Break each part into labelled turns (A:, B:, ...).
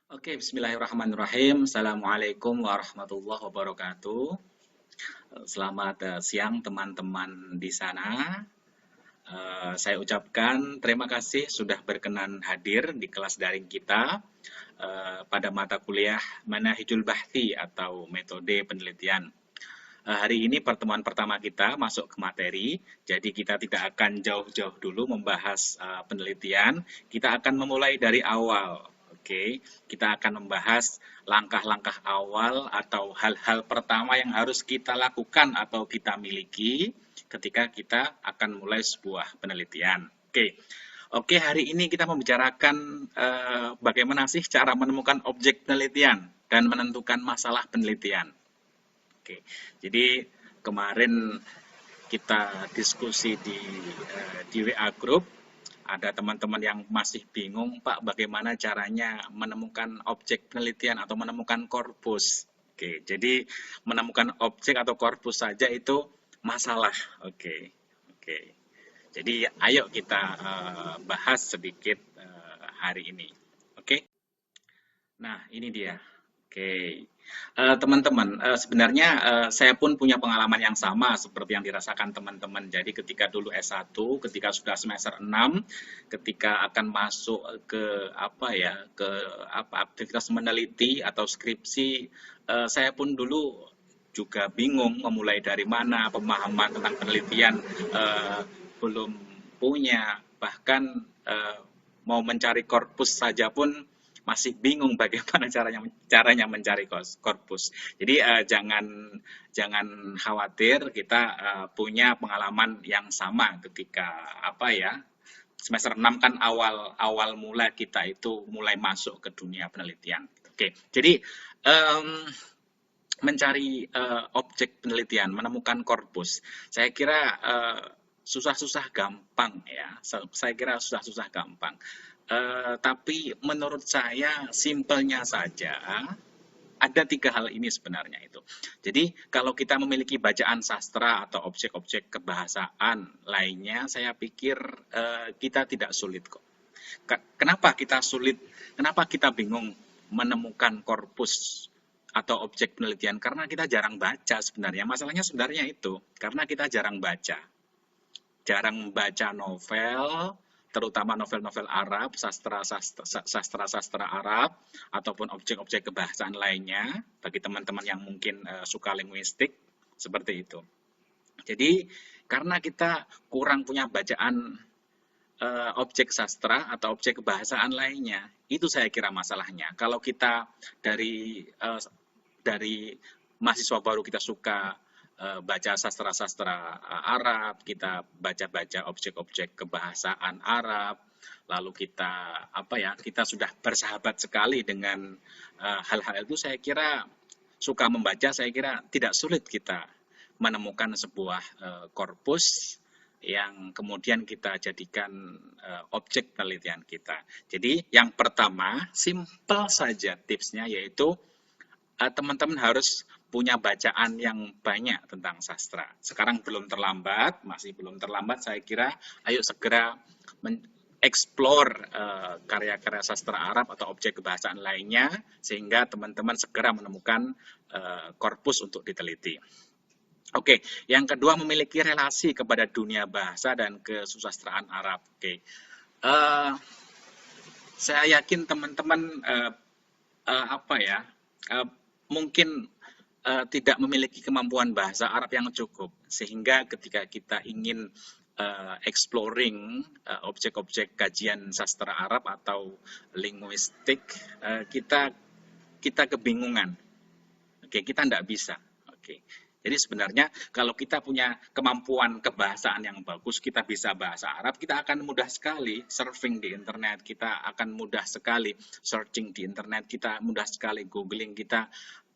A: Oke, bismillahirrahmanirrahim. Assalamualaikum warahmatullahi wabarakatuh. Selamat siang teman-teman di sana. Saya ucapkan terima kasih sudah berkenan hadir di kelas daring kita pada mata kuliah Manahijul Bahthi atau metode penelitian. Hari ini pertemuan pertama kita masuk ke materi, jadi kita tidak akan jauh-jauh dulu membahas penelitian, kita akan memulai dari awal. Oke, kita akan membahas langkah-langkah awal atau hal-hal pertama yang harus kita lakukan atau kita miliki ketika kita akan mulai sebuah penelitian. Oke, hari ini kita membicarakan bagaimana sih cara menemukan objek penelitian dan menentukan masalah penelitian. Oke, jadi kemarin kita diskusi di WA Group, ada teman-teman yang masih bingung, Pak, bagaimana caranya menemukan objek penelitian atau menemukan korpus. Oke, jadi menemukan objek atau korpus saja itu masalah. Oke, oke. Jadi ayo kita bahas sedikit hari ini. Oke. Nah, ini dia. Oke. Teman-teman, sebenarnya saya pun punya pengalaman yang sama seperti yang dirasakan teman-teman. Jadi ketika dulu S1, ketika sudah semester 6, ketika akan masuk ke apa ya, ke apa aktivitas meneliti atau skripsi, saya pun dulu juga bingung memulai dari mana, pemahaman tentang penelitian belum punya, bahkan mau mencari korpus saja pun masih bingung bagaimana caranya mencari korpus. Jadi jangan khawatir, kita punya pengalaman yang sama ketika apa ya, semester 6 kan awal mula kita itu mulai masuk ke dunia penelitian. Oke, jadi mencari objek penelitian, menemukan korpus. Saya kira susah-susah gampang ya. Saya kira susah-susah gampang. Tapi menurut saya simpelnya saja ada tiga hal ini sebenarnya itu. Jadi kalau kita memiliki bacaan sastra atau objek-objek kebahasaan lainnya, saya pikir kita tidak sulit kok. Kenapa kita sulit? Kenapa kita bingung menemukan korpus atau objek penelitian? Karena kita jarang baca sebenarnya. Masalahnya sebenarnya itu karena kita jarang baca. Jarang membaca novel, terutama novel-novel Arab, sastra-sastra Arab, ataupun objek-objek kebahasaan lainnya, bagi teman-teman yang mungkin suka linguistik, seperti itu. Jadi, karena kita kurang punya bacaan objek sastra atau objek kebahasaan lainnya, itu saya kira masalahnya. Kalau kita dari mahasiswa baru kita suka baca sastra-sastra Arab, kita baca-baca objek-objek kebahasaan Arab, lalu kita apa ya, kita sudah bersahabat sekali dengan hal-hal itu, saya kira suka membaca, saya kira tidak sulit kita menemukan sebuah korpus yang kemudian kita jadikan objek penelitian kita. Jadi yang pertama, simpel saja tipsnya, yaitu teman-teman harus punya bacaan yang banyak tentang sastra. Sekarang belum terlambat, masih belum terlambat, saya kira ayo segera explore karya-karya sastra Arab atau objek kebahasaan lainnya, sehingga teman-teman segera menemukan korpus untuk diteliti. Oke, yang kedua, memiliki relasi kepada dunia bahasa dan kesusastraan Arab. Oke, saya yakin teman-teman apa ya, mungkin tidak memiliki kemampuan bahasa Arab yang cukup, sehingga ketika kita ingin exploring objek-objek kajian sastra Arab atau linguistik, kita kebingungan. Oke, kita tidak bisa. Oke. Jadi sebenarnya kalau kita punya kemampuan kebahasaan yang bagus, kita bisa bahasa Arab, kita akan mudah sekali surfing di internet, kita akan mudah sekali searching di internet, kita mudah sekali googling, kita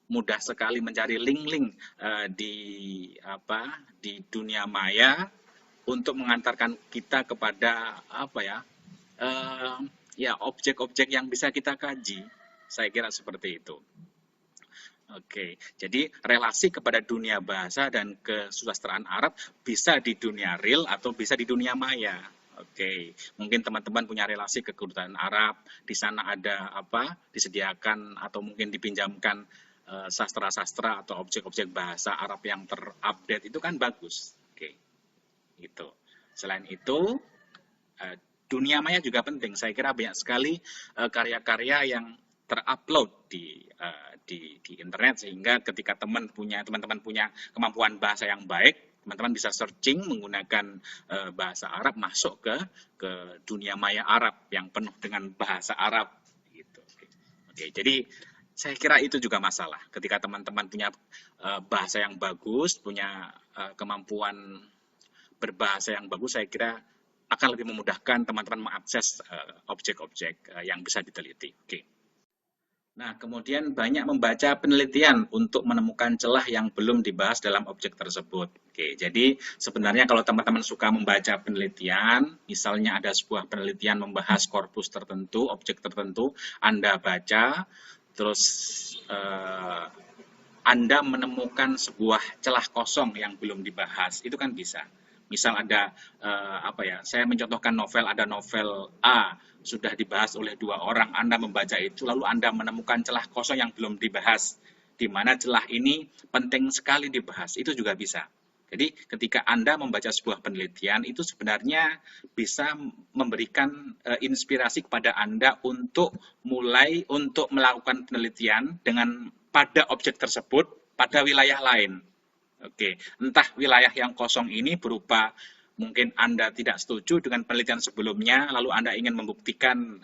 A: mudah sekali mencari link-link di dunia maya untuk mengantarkan kita kepada apa ya, ya objek-objek yang bisa kita kaji. Saya kira seperti itu. Oke, jadi relasi kepada dunia bahasa dan kesusastraan Arab bisa di dunia real atau bisa di dunia maya. Oke, mungkin teman-teman punya relasi ke Kedutaan Arab, di sana ada apa, disediakan atau mungkin dipinjamkan sastra-sastra atau objek-objek bahasa Arab yang terupdate itu kan bagus. Oke, gitu. Selain itu, eh, dunia maya juga penting. Saya kira banyak sekali karya-karya yang terupload di internet sehingga ketika teman-teman punya kemampuan bahasa yang baik, teman-teman bisa searching menggunakan bahasa Arab masuk ke dunia maya Arab yang penuh dengan bahasa Arab gitu. Oke, jadi saya kira itu juga masalah ketika teman-teman punya bahasa yang bagus, punya kemampuan berbahasa yang bagus, saya kira akan lebih memudahkan teman-teman mengakses objek-objek yang bisa diteliti. Oke. Nah, kemudian banyak membaca penelitian untuk menemukan celah yang belum dibahas dalam objek tersebut. Oke, jadi sebenarnya kalau teman-teman suka membaca penelitian, misalnya ada sebuah penelitian membahas korpus tertentu, objek tertentu, Anda baca, terus Anda menemukan sebuah celah kosong yang belum dibahas, itu kan bisa. Misal ada saya mencontohkan novel, ada novel A sudah dibahas oleh 2 orang, Anda membaca itu lalu Anda menemukan celah kosong yang belum dibahas, di mana celah ini penting sekali dibahas, itu juga bisa. Jadi ketika Anda membaca sebuah penelitian itu sebenarnya bisa memberikan inspirasi kepada Anda untuk melakukan penelitian dengan pada objek tersebut pada wilayah lain. Oke, entah wilayah yang kosong ini berupa mungkin Anda tidak setuju dengan penelitian sebelumnya, lalu Anda ingin membuktikan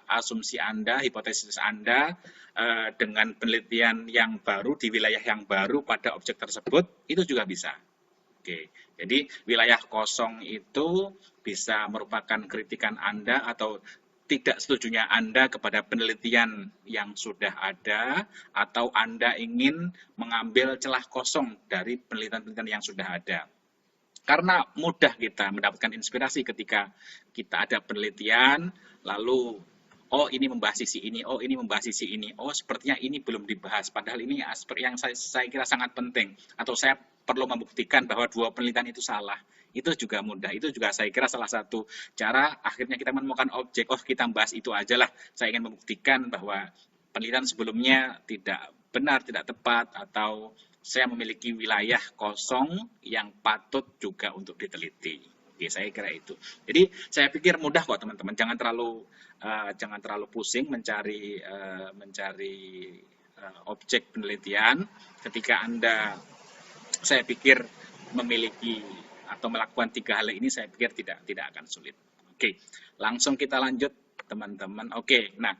A: asumsi Anda, hipotesis Anda dengan penelitian yang baru di wilayah yang baru pada objek tersebut, itu juga bisa. Oke, jadi wilayah kosong itu bisa merupakan kritikan Anda atau tidak setujunya Anda kepada penelitian yang sudah ada, atau Anda ingin mengambil celah kosong dari penelitian-penelitian yang sudah ada. Karena mudah kita mendapatkan inspirasi ketika kita ada penelitian, lalu oh ini membahas sisi ini, oh ini membahas sisi ini, oh sepertinya ini belum dibahas, padahal ini aspek yang saya kira sangat penting, atau saya perlu membuktikan bahwa 2 penelitian itu salah. Itu juga mudah, itu juga saya kira salah satu cara akhirnya kita menemukan objek, oh kita bahas itu aja lah, saya ingin membuktikan bahwa penelitian sebelumnya tidak benar, tidak tepat, atau saya memiliki wilayah kosong yang patut juga untuk diteliti. Oke, saya kira itu. Jadi saya pikir mudah kok teman-teman, jangan terlalu pusing mencari objek penelitian. Ketika Anda, saya pikir memiliki atau melakukan 3 hal ini, saya pikir tidak akan sulit. Oke, langsung kita lanjut teman-teman. Oke, nah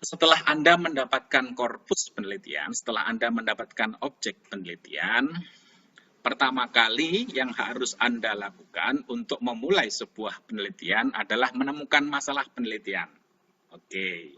A: setelah Anda mendapatkan korpus penelitian, setelah Anda mendapatkan objek penelitian, pertama kali yang harus Anda lakukan untuk memulai sebuah penelitian adalah menemukan masalah penelitian. Oke,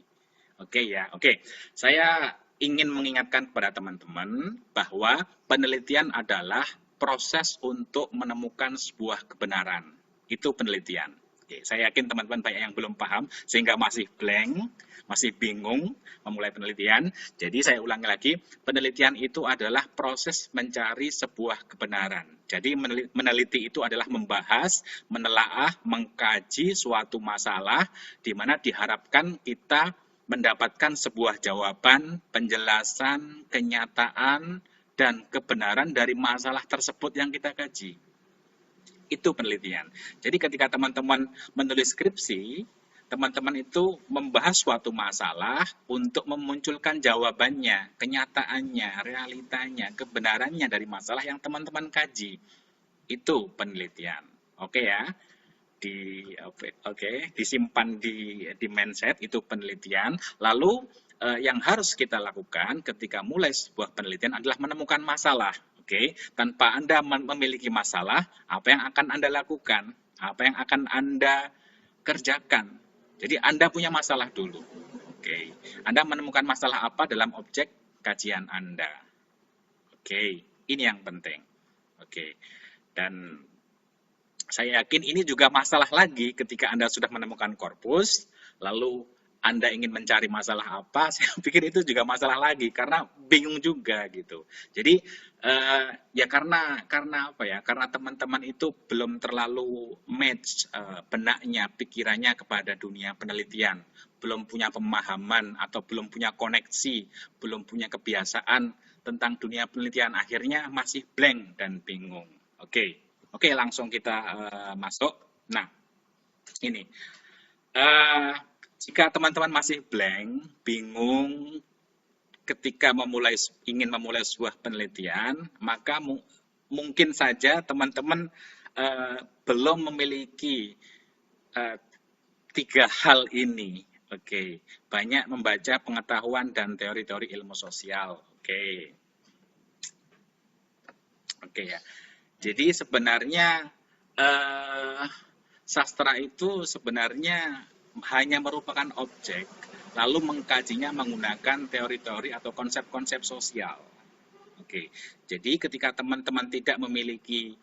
A: oke ya, oke. Saya ingin mengingatkan kepada teman-teman bahwa penelitian adalah proses untuk menemukan sebuah kebenaran. Itu penelitian. Oke, saya yakin teman-teman banyak yang belum paham sehingga masih blank, masih bingung memulai penelitian. Jadi saya ulangi lagi, penelitian itu adalah proses mencari sebuah kebenaran. Jadi meneliti itu adalah membahas, menelaah, mengkaji suatu masalah di mana diharapkan kita mendapatkan sebuah jawaban, penjelasan, kenyataan, dan kebenaran dari masalah tersebut yang kita kaji. Itu penelitian. Jadi ketika teman-teman menulis skripsi, teman-teman itu membahas suatu masalah untuk memunculkan jawabannya, kenyataannya, realitanya, kebenarannya dari masalah yang teman-teman kaji. Itu penelitian. Oke ya? Disimpan di mindset, itu penelitian. Lalu yang harus kita lakukan ketika mulai sebuah penelitian adalah menemukan masalah. Tanpa Anda memiliki masalah, apa yang akan Anda lakukan? Apa yang akan Anda kerjakan? Jadi Anda punya masalah dulu. Anda menemukan masalah apa dalam objek kajian Anda? Ini yang penting. Dan saya yakin ini juga masalah lagi ketika Anda sudah menemukan korpus, lalu Anda ingin mencari masalah apa, saya pikir itu juga masalah lagi karena bingung juga gitu. Jadi ya karena apa ya? Karena teman-teman itu belum terlalu match benaknya, pikirannya kepada dunia penelitian, belum punya pemahaman atau belum punya koneksi, belum punya kebiasaan tentang dunia penelitian, akhirnya masih blank dan bingung. Oke, oke, langsung kita masuk. Nah, ini. Eh, Jika teman-teman masih blank, bingung ketika ingin memulai sebuah penelitian, maka mungkin saja teman-teman belum memiliki eh, tiga hal ini. Oke, banyak membaca pengetahuan dan teori-teori ilmu sosial. Oke, oke ya. Jadi sebenarnya eh, sastra itu sebenarnya hanya merupakan objek, lalu mengkajinya menggunakan teori-teori atau konsep-konsep sosial. Oke, jadi ketika teman-teman tidak memiliki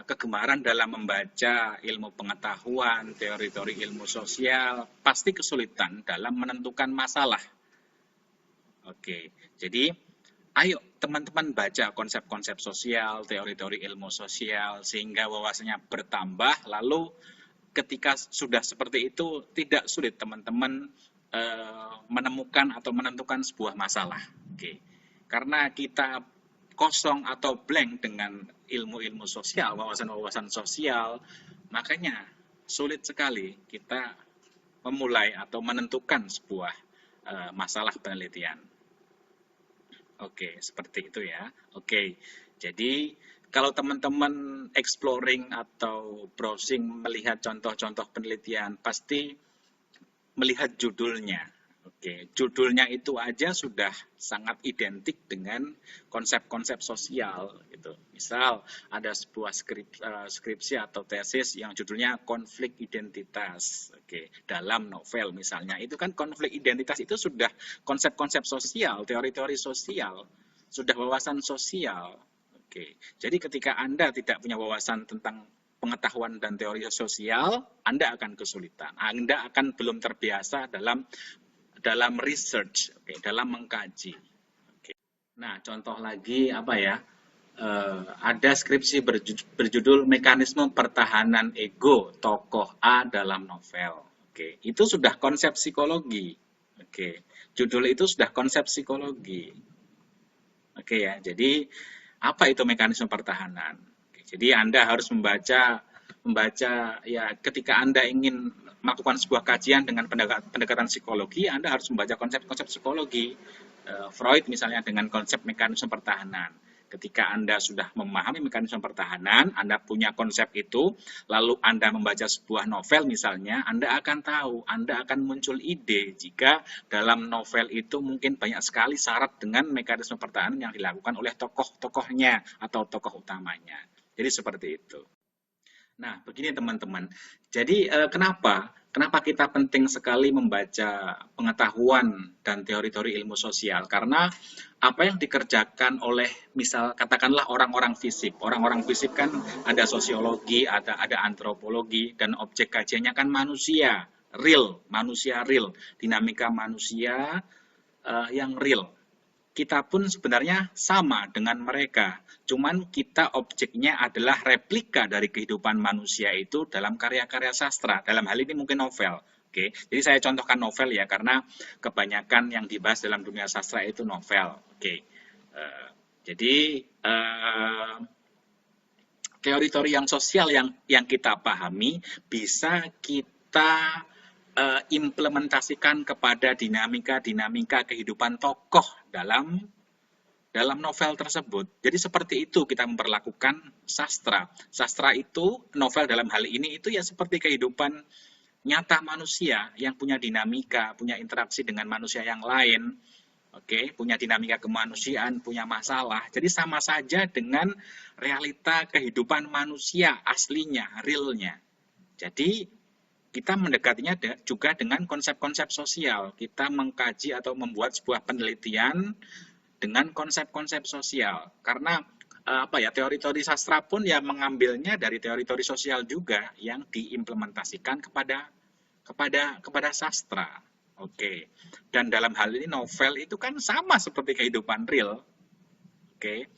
A: kegemaran dalam membaca ilmu pengetahuan, teori-teori ilmu sosial, pasti kesulitan dalam menentukan masalah. Oke, jadi ayo teman-teman baca konsep-konsep sosial, teori-teori ilmu sosial, sehingga wawasannya bertambah, lalu ketika sudah seperti itu, tidak sulit teman-teman menemukan atau menentukan sebuah masalah. Oke. Karena kita kosong atau blank dengan ilmu-ilmu sosial, wawasan-wawasan sosial, makanya sulit sekali kita memulai atau menentukan sebuah masalah penelitian. Oke, seperti itu ya. Oke, jadi kalau teman-teman exploring atau browsing melihat contoh-contoh penelitian, pasti melihat judulnya. Oke, judulnya itu aja sudah sangat identik dengan konsep-konsep sosial gitu. Misal ada sebuah skripsi atau tesis yang judulnya konflik identitas. Oke, dalam novel misalnya, itu kan konflik identitas itu sudah konsep-konsep sosial, teori-teori sosial, sudah wawasan sosial. Oke, jadi ketika Anda tidak punya wawasan tentang pengetahuan dan teori sosial, Anda akan kesulitan. Anda akan belum terbiasa dalam research, dalam mengkaji. Nah, contoh lagi apa ya? Ada skripsi berjudul Mekanisme Pertahanan Ego Tokoh A dalam Novel. Itu sudah konsep psikologi. Judul itu sudah konsep psikologi. Ya. Jadi apa itu mekanisme pertahanan? Jadi Anda harus membaca ya ketika Anda ingin melakukan sebuah kajian dengan pendekatan psikologi, Anda harus membaca konsep-konsep psikologi. Freud misalnya dengan konsep mekanisme pertahanan. Ketika Anda sudah memahami mekanisme pertahanan, Anda punya konsep itu, lalu Anda membaca sebuah novel misalnya, Anda akan tahu, Anda akan muncul ide jika dalam novel itu mungkin banyak sekali syarat dengan mekanisme pertahanan yang dilakukan oleh tokoh-tokohnya atau tokoh utamanya. Jadi seperti itu. Nah, begini teman-teman. Jadi kenapa kita penting sekali membaca pengetahuan dan teori-teori ilmu sosial? Karena apa yang dikerjakan oleh misal katakanlah orang-orang fisik. Orang-orang fisik kan ada sosiologi, ada antropologi, dan objek kajiannya kan manusia real, dinamika manusia yang real. Kita pun sebenarnya sama dengan mereka. Cuman kita objeknya adalah replika dari kehidupan manusia itu dalam karya-karya sastra. Dalam hal ini mungkin novel. Jadi saya contohkan novel ya, karena kebanyakan yang dibahas dalam dunia sastra itu novel. Jadi teori-teori yang sosial yang kita pahami bisa kita implementasikan kepada dinamika kehidupan tokoh dalam novel tersebut. Jadi seperti itu kita memperlakukan sastra. Sastra itu, novel dalam hal ini itu ya seperti kehidupan nyata manusia yang punya dinamika, punya interaksi dengan manusia yang lain. Punya dinamika kemanusiaan, punya masalah. Jadi sama saja dengan realita kehidupan manusia aslinya, realnya. Jadi kita mendekatinya juga dengan konsep-konsep sosial. Kita mengkaji atau membuat sebuah penelitian dengan konsep-konsep sosial. Karena teori-teori sastra pun ya mengambilnya dari teori-teori sosial juga yang diimplementasikan kepada sastra. Oke. Dan dalam hal ini novel itu kan sama seperti kehidupan real. Oke.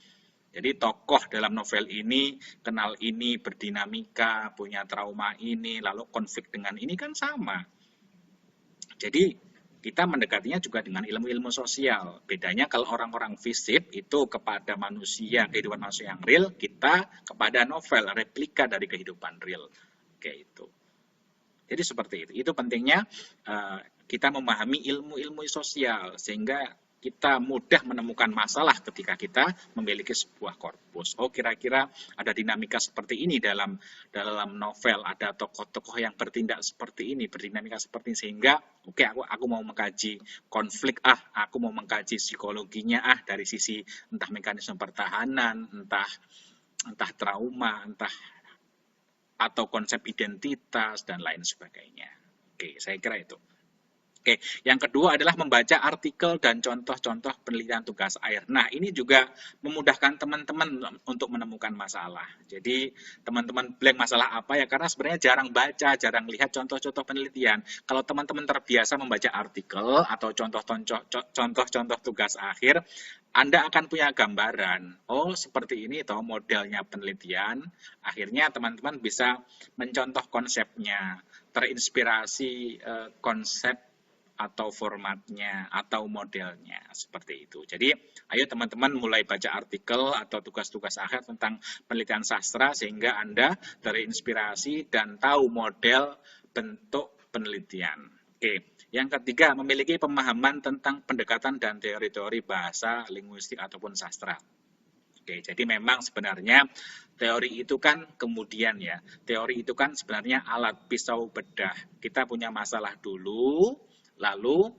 A: Jadi tokoh dalam novel ini kenal ini, berdinamika, punya trauma ini, lalu konflik dengan ini kan sama. Jadi kita mendekatinya juga dengan ilmu-ilmu sosial. Bedanya kalau orang-orang fisip itu kepada manusia, kehidupan manusia yang real, kita kepada novel, replika dari kehidupan real. Oke, itu. Jadi seperti itu. Itu pentingnya kita memahami ilmu-ilmu sosial sehingga kita mudah menemukan masalah ketika kita memiliki sebuah korpus. Oh, kira-kira ada dinamika seperti ini dalam novel, ada tokoh-tokoh yang bertindak seperti ini, berdinamika seperti ini, sehingga oke, aku mau mengkaji konflik, aku mau mengkaji psikologinya, dari sisi entah mekanisme pertahanan, entah trauma, entah atau konsep identitas dan lain sebagainya. Oke, saya kira itu. Oke, yang kedua adalah membaca artikel dan contoh-contoh penelitian tugas akhir. Nah, ini juga memudahkan teman-teman untuk menemukan masalah. Jadi, teman-teman blank masalah apa ya? Karena sebenarnya jarang baca, jarang lihat contoh-contoh penelitian. Kalau teman-teman terbiasa membaca artikel atau contoh-contoh tugas akhir, Anda akan punya gambaran. Oh, seperti ini toh modelnya penelitian. Akhirnya teman-teman bisa mencontoh konsepnya, terinspirasi konsep atau formatnya atau modelnya seperti itu. Jadi, ayo teman-teman mulai baca artikel atau tugas-tugas akhir tentang penelitian sastra sehingga Anda terinspirasi dan tahu model bentuk penelitian. Oke, yang ketiga, memiliki pemahaman tentang pendekatan dan teori-teori bahasa, linguistik ataupun sastra. Oke, jadi memang sebenarnya teori itu kan kemudian ya, teori itu kan sebenarnya alat pisau bedah. Kita punya masalah dulu, lalu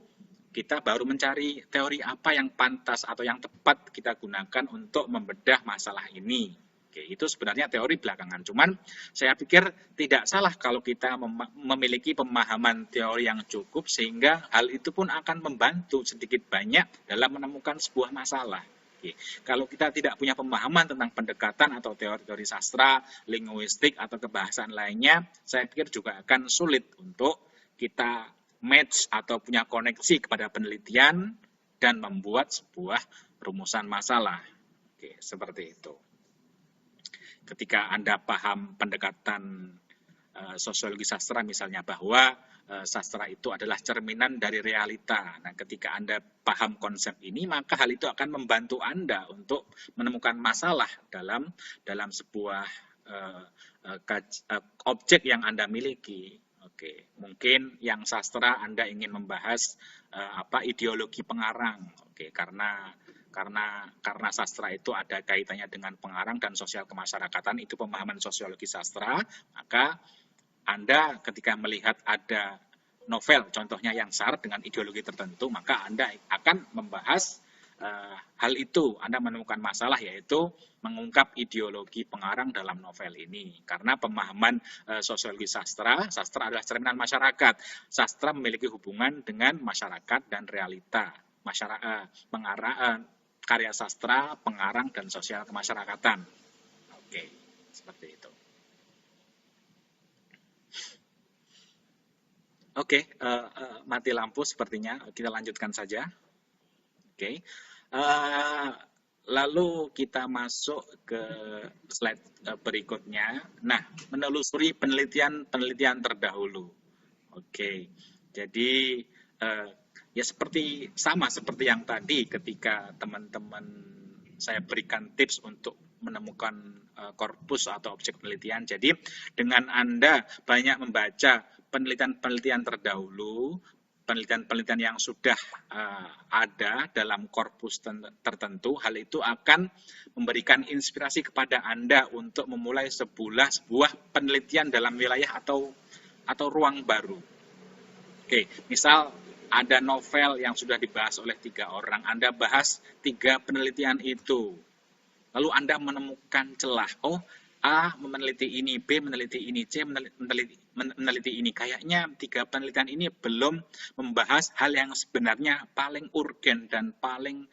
A: kita baru mencari teori apa yang pantas atau yang tepat kita gunakan untuk membedah masalah ini. Oke, itu sebenarnya teori belakangan. Cuman saya pikir tidak salah kalau kita memiliki pemahaman teori yang cukup sehingga hal itu pun akan membantu sedikit banyak dalam menemukan sebuah masalah. Oke. Kalau kita tidak punya pemahaman tentang pendekatan atau teori-teori sastra, linguistik, atau kebahasaan lainnya, saya pikir juga akan sulit untuk kita match atau punya koneksi kepada penelitian dan membuat sebuah rumusan masalah. Oke, seperti itu. Ketika Anda paham pendekatan sosiologi sastra misalnya bahwa sastra itu adalah cerminan dari realita. Nah, ketika Anda paham konsep ini, maka hal itu akan membantu Anda untuk menemukan masalah dalam sebuah objek yang Anda miliki. Oke, mungkin yang sastra Anda ingin membahas ideologi pengarang. Oke, karena sastra itu ada kaitannya dengan pengarang dan sosial kemasyarakatan, itu pemahaman sosiologi sastra, maka Anda ketika melihat ada novel contohnya yang syarat dengan ideologi tertentu, maka Anda akan membahas hal itu. Anda menemukan masalah yaitu mengungkap ideologi pengarang dalam novel ini. Karena pemahaman sosiologi sastra adalah cerminan masyarakat. Sastra memiliki hubungan dengan masyarakat dan realita. Karya sastra, pengarang, dan sosial kemasyarakatan. Oke, seperti itu. Oke, mati lampu sepertinya. Kita lanjutkan saja. Oke. Lalu kita masuk ke slide berikutnya. Nah, menelusuri penelitian terdahulu. Oke. Jadi ya sama seperti yang tadi ketika teman-teman saya berikan tips untuk menemukan korpus atau objek penelitian. Jadi dengan Anda banyak membaca penelitian-penelitian terdahulu, penelitian-penelitian yang sudah ada dalam korpus tertentu, hal itu akan memberikan inspirasi kepada Anda untuk memulai sebuah penelitian dalam wilayah atau ruang baru. Oke, misal ada novel yang sudah dibahas oleh 3 orang, Anda bahas 3 penelitian itu. Lalu Anda menemukan celah, oh A meneliti ini, B meneliti ini, C meneliti ini. Kayaknya 3 penelitian ini belum membahas hal yang sebenarnya paling urgen dan paling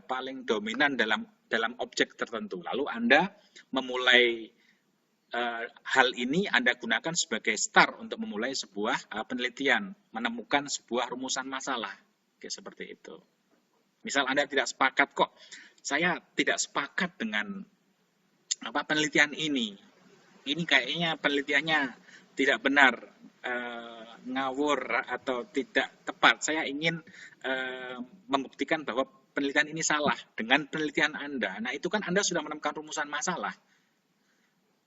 A: paling dominan dalam objek tertentu. Lalu Anda memulai hal ini Anda gunakan sebagai start untuk memulai sebuah penelitian, menemukan sebuah rumusan masalah. Oke, seperti itu. Misal Anda tidak sepakat, kok saya tidak sepakat dengan penelitian ini. Ini kayaknya penelitiannya tidak benar, ngawur atau tidak tepat. Saya ingin membuktikan bahwa penelitian ini salah dengan penelitian Anda. Nah, itu kan Anda sudah menemukan rumusan masalah.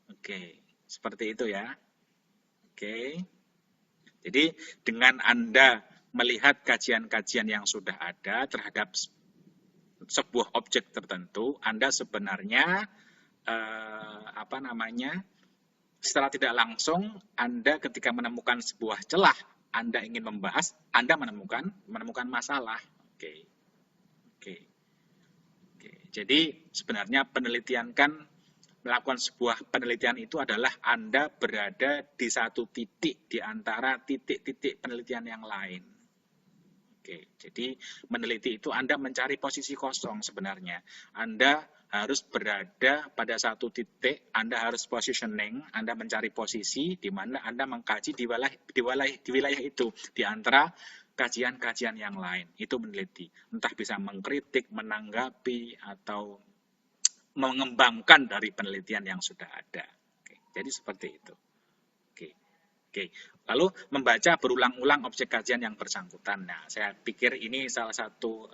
A: Oke, seperti itu ya. Oke. Jadi dengan Anda melihat kajian-kajian yang sudah ada terhadap sebuah objek tertentu, Anda sebenarnya secara tidak langsung Anda ketika menemukan sebuah celah, Anda ingin membahas, Anda menemukan masalah. Oke. Oke. Oke. Jadi sebenarnya penelitian kan melakukan sebuah penelitian itu adalah Anda berada di satu titik di antara titik-titik penelitian yang lain. Oke, jadi meneliti itu Anda mencari posisi kosong sebenarnya. Anda harus berada pada satu titik, Anda harus positioning, Anda mencari posisi di mana Anda mengkaji di wilayah itu, di antara kajian-kajian yang lain. Itu meneliti. Entah bisa mengkritik, menanggapi, atau mengembangkan dari penelitian yang sudah ada. Oke, jadi seperti itu. Oke. Lalu membaca berulang-ulang objek kajian yang bersangkutan. Nah, saya pikir ini salah satu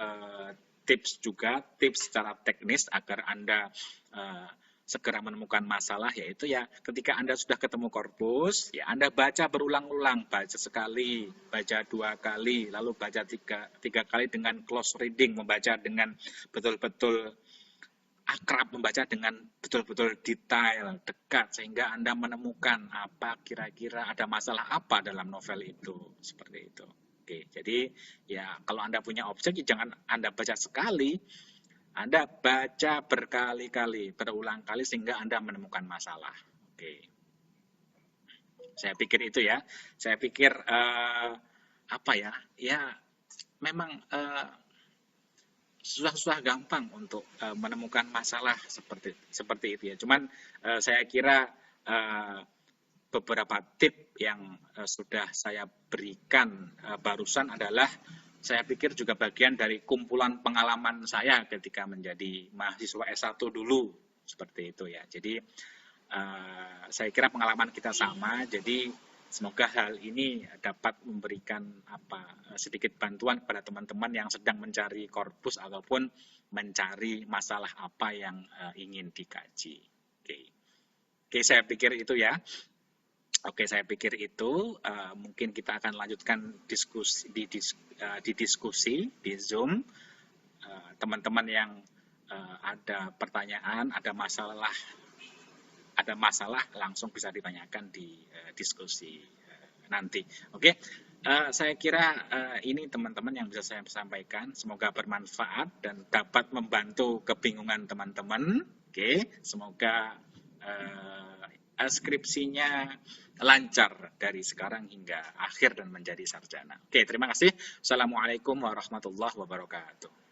A: tips juga, tips secara teknis agar Anda segera menemukan masalah, yaitu ya ketika Anda sudah ketemu korpus, ya Anda baca berulang-ulang, baca sekali, baca 2 kali, lalu baca tiga kali dengan close reading, membaca dengan betul-betul akrab, membaca dengan betul-betul detail, dekat, sehingga Anda menemukan apa kira-kira ada masalah apa dalam novel itu, seperti itu. Oke, jadi ya kalau Anda punya objek, jangan Anda baca sekali, Anda baca berkali-kali, berulang kali sehingga Anda menemukan masalah. Oke, saya pikir itu ya. Saya pikir ya memang susah-susah gampang untuk menemukan masalah seperti itu ya. Cuman saya kira beberapa tip yang sudah saya berikan barusan adalah saya pikir juga bagian dari kumpulan pengalaman saya ketika menjadi mahasiswa S1 dulu, seperti itu ya. Jadi saya kira pengalaman kita sama, jadi semoga hal ini dapat memberikan sedikit bantuan kepada teman-teman yang sedang mencari korpus ataupun mencari masalah apa yang ingin dikaji. Oke, saya pikir itu ya. Oke, saya pikir itu. Mungkin kita akan lanjutkan diskusi di diskusi di Zoom. Teman-teman yang ada pertanyaan, ada masalah langsung bisa ditanyakan di diskusi nanti. Oke, saya kira ini teman-teman yang bisa saya sampaikan. Semoga bermanfaat dan dapat membantu kebingungan teman-teman. Oke, semoga skripsinya lancar dari sekarang hingga akhir dan menjadi sarjana. Oke, terima kasih. Assalamualaikum warahmatullahi wabarakatuh.